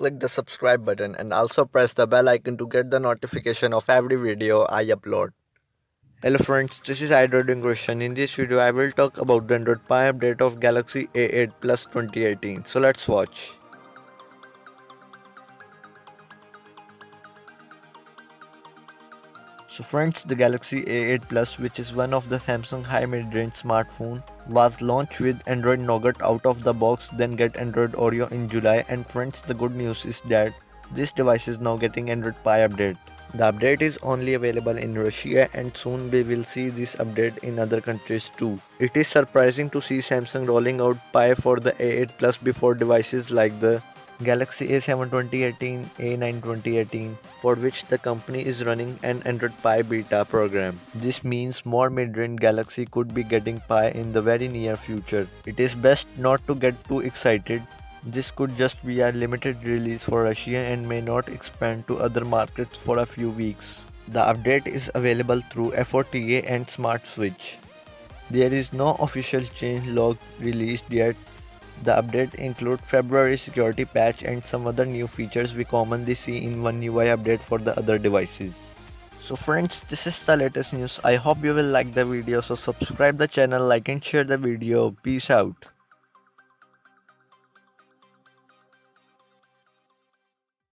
click the subscribe button and also press the bell icon to get the notification of every video I upload. Hello friends, this is Android Question. In this video, I will talk about the Android Pie update of Galaxy A8 Plus 2018. So let's watch. So friends, the Galaxy A8 Plus, which is one of the Samsung high mid-range smartphone, was launched with Android Nougat out of the box, then get Android Oreo in July. And friends, the good news is that this device is now getting Android Pie update. The update is only available in Russia and soon we will see this update in other countries too. It is surprising to see Samsung rolling out Pie for the A8 Plus before devices like the Galaxy A7 2018, A9 2018, for which the company is running an Android Pie beta program. This means more mid-range Galaxy could be getting Pie in the very near future. It is best not to get too excited. This could just be a limited release for Russia and may not expand to other markets for a few weeks. The update is available through F4TA and Smart Switch. There is no official change log released yet. The update includes February security patch and some other new features we commonly see in one UI update for the other devices. So friends, this is the latest news. I hope you will like the video, so subscribe the channel, like and share the video. Peace out.